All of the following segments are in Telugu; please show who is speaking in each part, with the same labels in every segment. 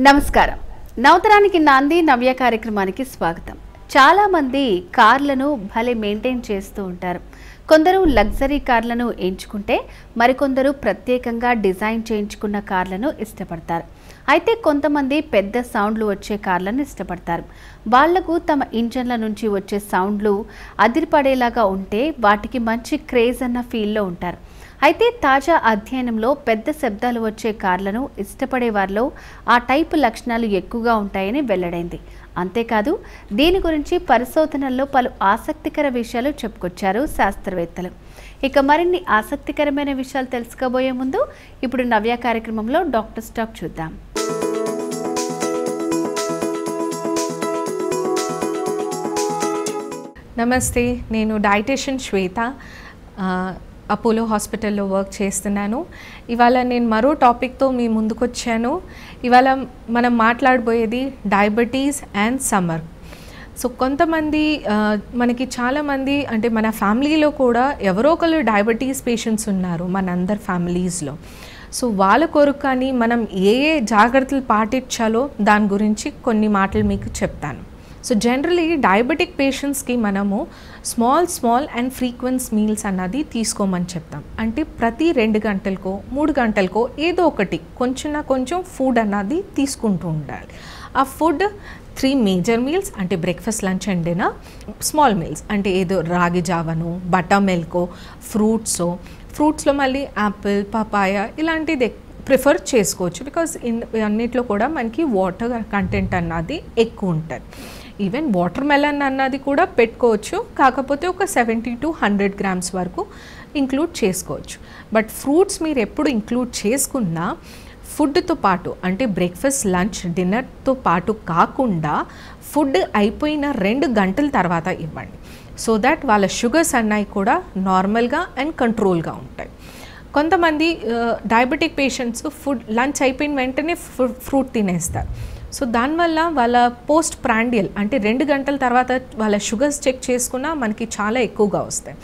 Speaker 1: నమస్కారం. నవతరానికి నాంది నవ్య కార్యక్రమానికి స్వాగతం. చాలా మంది కార్లను భలే మెయింటైన్ చేస్తూ ఉంటారు. కొందరు లగ్జరీ కార్లను ఎంచుకుంటే మరికొందరు ప్రత్యేకంగా డిజైన్ చేయించుకున్న కార్లను ఇష్టపడతారు. అయితే కొంతమంది పెద్ద సౌండ్లు వచ్చే కార్లను ఇష్టపడతారు. వాళ్లకు తమ ఇంజన్ల నుంచి వచ్చే సౌండ్లు అదిరిపడేలాగా ఉంటే వాటికి మంచి క్రేజ్ అన్న ఫీల్లో ఉంటారు. అయితే తాజా అధ్యయనంలో పెద్ద శబ్దాలు వచ్చే కార్లను ఇష్టపడే వారిలో ఆ టైపు లక్షణాలు ఎక్కువగా ఉంటాయని వెల్లడైంది. అంతేకాదు దీని గురించి పరిశోధనల్లో పలు ఆసక్తికర విషయాలు చెప్పుకొచ్చారు శాస్త్రవేత్తలు. ఇక మరిన్ని ఆసక్తికరమైన విషయాలు తెలుసుకోబోయే ముందు ఇప్పుడు నవ్య కార్యక్రమంలో డాక్టర్ స్టాక్ చూద్దాం.
Speaker 2: నమస్తే, నేను డైటీషియన్ శ్వేత, అపోలో హాస్పిటల్లో వర్క్ చేస్తున్నాను. ఇవాళ నేను మరో టాపిక్తో మీ ముందుకు వచ్చాను. ఇవాళ మనం మాట్లాడబోయేది డయాబెటీస్ అండ్ సమ్మర్. సో కొంతమంది మనకి చాలామంది అంటే మన ఫ్యామిలీలో కూడా ఎవరో ఒకరు డయాబెటీస్ పేషెంట్స్ ఉన్నారు మనందరి ఫ్యామిలీస్లో. సో వాళ్ళ కొరకు కానీ మనం ఏ జాగ్రత్తలు పాటించాలో దాని గురించి కొన్ని మాటలు మీకు చెప్తాను. సో జనరలీ డయాబెటిక్ పేషెంట్స్కి మనము స్మాల్ అండ్ ఫ్రీక్వెన్స్ మీల్స్ అన్నది తీసుకోమని చెప్తాం. అంటే ప్రతి 2 గంటలకో 3 గంటలకో ఏదో ఒకటి కొంచెం ఫుడ్ అన్నది తీసుకుంటూ ఉండాలి. ఆ ఫుడ్ 3 మేజర్ మీల్స్ అంటే breakfast, lunch and dinner, small meals అంటే ఏదో రాగి జావను, బటర్ మిల్కో, ఫ్రూట్స్లో మళ్ళీ యాపిల్, పపాయ ఇలాంటిది ప్రిఫర్ చేసుకోవచ్చు. బికాజ్ అన్నిట్లో కూడా మనకి వాటర్ కంటెంట్ అన్నది ఎక్కువ ఉంటుంది. ఈవెన్ వాటర్ మెలన్ అన్నది కూడా పెట్టుకోవచ్చు, కాకపోతే ఒక 70 to 100 grams వరకు ఇంక్లూడ్ చేసుకోవచ్చు. బట్ ఫ్రూట్స్ మీరు ఎప్పుడు ఇంక్లూడ్ చేసుకున్నా ఫుడ్తో పాటు అంటే బ్రేక్ఫాస్ట్, లంచ్, డిన్నర్తో పాటు కాకుండా ఫుడ్ అయిపోయిన 2 గంటల తర్వాత ఇవ్వండి. సో దట్ వాళ్ళ షుగర్స్ అన్నవి కూడా నార్మల్గా అండ్ కంట్రోల్గా ఉంటాయి. కొంతమంది డయాబెటిక్ పేషెంట్స్ లంచ్ అయిపోయిన వెంటనే ఫ్రూట్ తినేస్తారు. సో దానివల్ల వాళ్ళ పోస్ట్ ప్రాండియల్ అంటే 2 గంటల తర్వాత వాళ్ళ షుగర్స్ చెక్ చేసుకున్నా మనకి చాలా ఎక్కువగా వస్తాయి.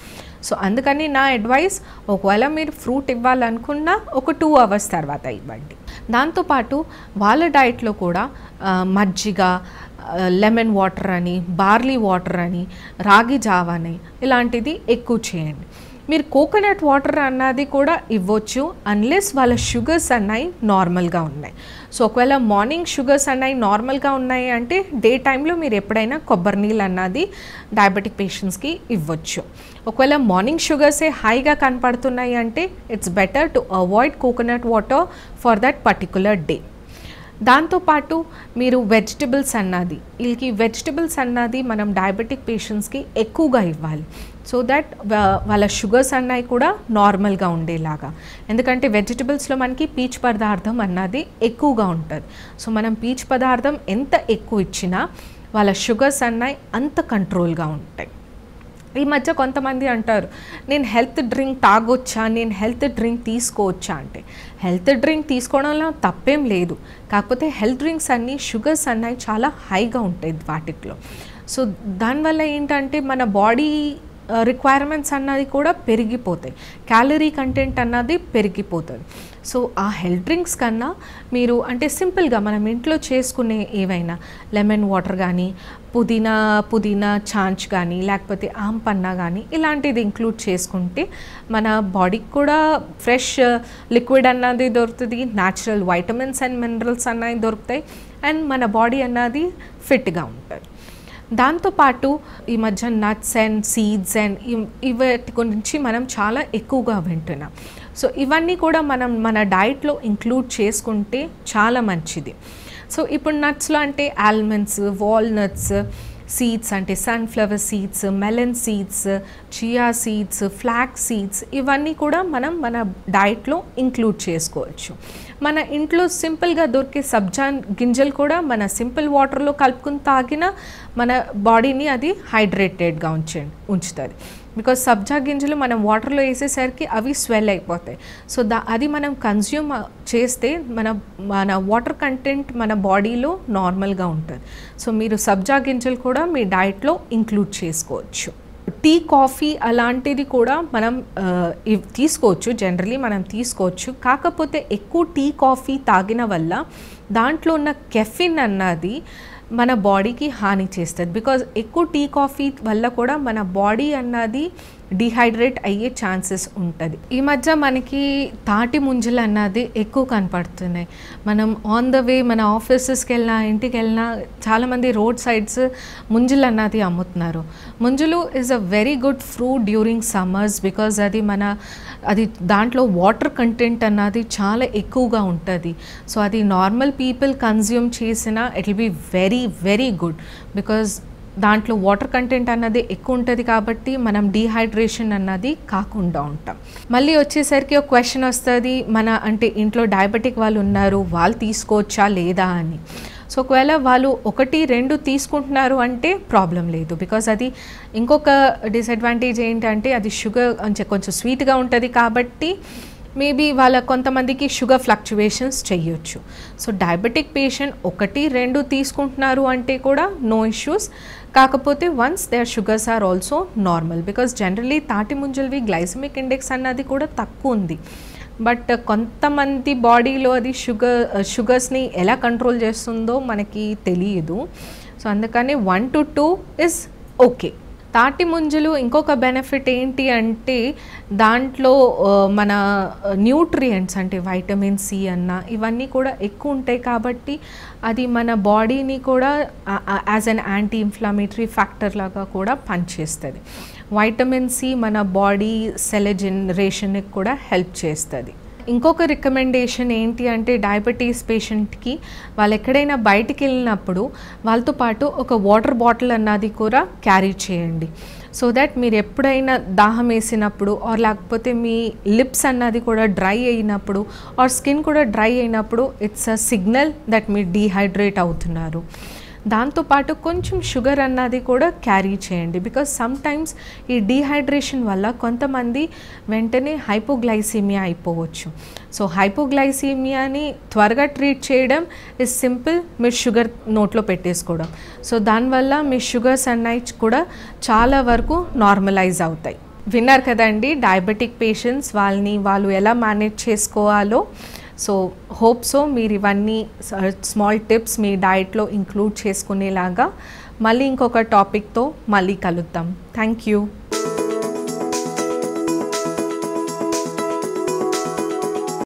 Speaker 2: సో అందుకని నా అడ్వైస్, ఒకవేళ మీరు ఫ్రూట్ ఇవ్వాలనుకున్నా ఒక 2 hours తర్వాత ఇవ్వండి. దాంతోపాటు వాళ్ళ డైట్లో కూడా మజ్జిగ, లెమన్ వాటర్ అని, బార్లీ వాటర్ అని, రాగి జావ అని ఇలాంటిది ఎక్కువ చేయండి. మీరు కోకోనట్ వాటర్ అన్నది కూడా ఇవ్వచ్చు అన్లెస్ వాళ్ళ షుగర్స్ అన్నవి నార్మల్గా ఉన్నాయి. సో ఒకవేళ మార్నింగ్ షుగర్స్ అన్నవి నార్మల్గా ఉన్నాయి అంటే డే టైంలో మీరు ఎప్పుడైనా కొబ్బరి నీళ్ళు అన్నది డయాబెటిక్ పేషెంట్స్కి ఇవ్వచ్చు. ఒకవేళ మార్నింగ్ షుగర్సే హైగా కనపడుతున్నాయి అంటే it's better to avoid coconut water for that particular day. దాంతోపాటు మీరు వెజిటబుల్స్ అన్నది మనం డయాబెటిక్ పేషెంట్స్కి ఎక్కువగా ఇవ్వాలి. సో దట్ వాళ్ళ షుగర్స్ అన్నవి కూడా నార్మల్గా ఉండేలాగా. ఎందుకంటే వెజిటబుల్స్లో మనకి పీచు పదార్థం అన్నది ఎక్కువగా ఉంటుంది. సో మనం పీచు పదార్థం ఎంత ఎక్కువ ఇచ్చినా వాళ్ళ షుగర్స్ అన్నవి అంత కంట్రోల్గా ఉంటాయి. ఈ మధ్య కొంతమంది అంటారు, నేను హెల్త్ డ్రింక్ తాగొచ్చా, నేను హెల్త్ డ్రింక్ తీసుకోవచ్చా అంటే, హెల్త్ డ్రింక్ తీసుకోవడంలో తప్పేం లేదు. కాకపోతే హెల్త్ డ్రింక్స్ అన్నీ షుగర్స్ అన్నవి చాలా హైగా ఉంటాయి వాటిలో. సో దానివల్ల ఏంటంటే మన బాడీ రిక్వైర్మెంట్స్ అన్నది కూడా పెరిగిపోతాయి, క్యాలరీ కంటెంట్ అన్నది పెరిగిపోతుంది. సో ఆ హెల్త్ డ్రింక్స్ కన్నా మీరు అంటే సింపుల్గా మనం ఇంట్లో చేసుకునే ఏవైనా లెమన్ వాటర్ కానీ, పుదీనా ఛాంచ్ కానీ, లేకపోతే ఆంపన్నా కానీ ఇలాంటిది ఇంక్లూడ్ చేసుకుంటే మన బాడీకి కూడా ఫ్రెష్ లిక్విడ్ అన్నది దొరుకుతుంది, న్యాచురల్ వైటమిన్స్ అండ్ మినరల్స్ అన్నవి దొరుకుతాయి, అండ్ మన బాడీ అన్నది ఫిట్గా ఉంటుంది. దాంతోపాటు ఈ మధ్య నట్స్ అండ్ సీడ్స్ అండ్ ఇవటి గురించి మనం చాలా ఎక్కువగా వింటున్నాం. సో ఇవన్నీ కూడా మనం మన డైట్లో ఇంక్లూడ్ చేసుకుంటే చాలా మంచిది. సో ఇప్పుడు నట్స్లో అంటే ఆల్మండ్స్, వాల్నట్స్, సీడ్స్ అంటే sunflower seeds, melon seeds, chia seeds, flax seeds ఇవన్నీ కూడా మనం మన డైట్లో ఇంక్లూడ్ చేసుకోవచ్చు. మన ఇంట్లో సింపుల్గా దొరికే సబ్జా గింజలు కూడా మన సింపుల్ వాటర్లో కలుపుకుని తాగినా మన బాడీని అది హైడ్రేటెడ్గా ఉంచుతుంది. బికాజ్ సబ్జా గింజలు మనం వాటర్లో వేసేసరికి అవి స్వెల్ అయిపోతాయి. సో అది మనం కన్జ్యూమ్ చేస్తే మన వాటర్ కంటెంట్ మన బాడీలో నార్మల్గా ఉంటుంది. సో మీరు సబ్జా గింజలు కూడా మీ డైట్లో ఇంక్లూడ్ చేసుకోవచ్చు. టీ కాఫీ అలాంటిది కూడా మనం తీసుకోవచ్చు, జనరలీ మనం తీసుకోవచ్చు. కాకపోతే ఎక్కువ టీ కాఫీ తాగిన వల్ల దాంట్లో ఉన్న కెఫిన్ అన్నది మన బాడీకి హాని చేస్తుంది. బికాజ్ ఎక్కువ టీ కాఫీ వల్ల కూడా మన బాడీ అన్నది డిహైడ్రేట్ అయ్యే ఛాన్సెస్ ఉంటుంది. ఈ మధ్య మనకి తాటి ముంజలు అన్నది ఎక్కువ కనపడుతున్నాయి. మనం ఆన్ ద వే మన ఆఫీసెస్కి వెళ్ళినా ఇంటికి వెళ్ళినా చాలామంది రోడ్ సైడ్స్ ముంజలు అన్నది అమ్ముతున్నారు. ముంజలు is a very good fruit during summers because అది దాంట్లో వాటర్ కంటెంట్ అన్నది చాలా ఎక్కువగా ఉంటుంది. సో అది నార్మల్ పీపుల్ కన్జ్యూమ్ చేసినా it will be very very good because దాంట్లో వాటర్ కంటెంట్ అన్నది ఎక్కువ ఉంటుంది కాబట్టి మనం డీహైడ్రేషన్ అన్నది కాకుండా ఉంటాం. మళ్ళీ వచ్చేసరికి ఒక క్వశ్చన్ వస్తుంది, అంటే ఇంట్లో డయాబెటిక్ వాళ్ళు ఉన్నారు, వాళ్ళు తీసుకోవచ్చా లేదా అని. సో ఒకవేళ వాళ్ళు 1-2 తీసుకుంటున్నారు అంటే ప్రాబ్లం లేదు. బికాజ్ అది ఇంకొక డిసడ్వాంటేజ్ ఏంటంటే అది షుగర్ కొంచెం స్వీట్గా ఉంటుంది కాబట్టి మేబీ కొంతమందికి షుగర్ ఫ్లక్చువేషన్స్ చేయొచ్చు. సో డయాబెటిక్ పేషెంట్ 1-2 తీసుకుంటున్నారు అంటే కూడా నో ఇష్యూస్. కాకపోతే once their sugars are also normal because generally తాటి ముంజల్వి గ్లైసమిక్ ఇండెక్స్ అన్నది కూడా తక్కువ ఉంది. బట్ కొంతమంది బాడీలో అది షుగర్స్ని ఎలా కంట్రోల్ చేస్తుందో మనకి తెలియదు. సో అందుకని 1-2 ఇస్ ఓకే. తాటి ముంజలు ఇంకొక బెనిఫిట్ ఏంటి అంటే దాంట్లో మన న్యూట్రియంట్స్ అంటే వైటమిన్ సి ఇవన్నీ కూడా ఎక్కువ ఉంటాయి కాబట్టి అది మన బాడీని కూడా as an anti inflammatory factor లాగా కూడా పనిచేస్తుంది. వైటమిన్ సి మన బాడీ సెల్ జనరేషన్కి కూడా హెల్ప్ చేస్తుంది. ఇంకొక రికమెండేషన్ ఏంటి అంటే డయాబెటీస్ పేషెంట్కి వాళ్ళు ఎక్కడైనా బయటికి వెళ్ళినప్పుడు వాళ్ళతో పాటు ఒక వాటర్ బాటిల్ అన్నది కూడా క్యారీ చేయండి. సో దట్ మీరు ఎప్పుడైనా దాహం వేసినప్పుడు ఆర్ లేకపోతే మీ లిప్స్ అన్నది కూడా డ్రై అయినప్పుడు ఆర్ స్కిన్ కూడా డ్రై అయినప్పుడు ఇట్స్ అ సిగ్నల్ దట్ మీరు డీహైడ్రేట్ అవుతున్నారు. దాంతోపాటు కొంచెం షుగర్ అన్నది కూడా క్యారీ చేయండి బికాజ్ సమ్టైమ్స్ ఈ డీహైడ్రేషన్ వల్ల కొంతమంది వెంటనే హైపోగ్లైసీమియా అయిపోవచ్చు. సో హైపోగ్లైసీమియాని త్వరగా ట్రీట్ చేయడం ఇస్ సింపుల్, మీరు షుగర్ నోట్లో పెట్టేసుకోవడం. సో దానివల్ల మీ షుగర్స్ అన్నవి కూడా చాలా వరకు నార్మలైజ్ అవుతాయి. విన్నారు కదండి డయాబెటిక్ పేషెంట్స్ వాళ్ళు ఎలా మేనేజ్ చేసుకోవాలో. సో హోప్ సో మీరు ఇవన్నీ స్మాల్ టిప్స్ మీ డైట్లో ఇంక్లూడ్ చేసుకునేలాగా. మళ్ళీ ఇంకొక టాపిక్తో మళ్ళీ కలుద్దాం. Thank you.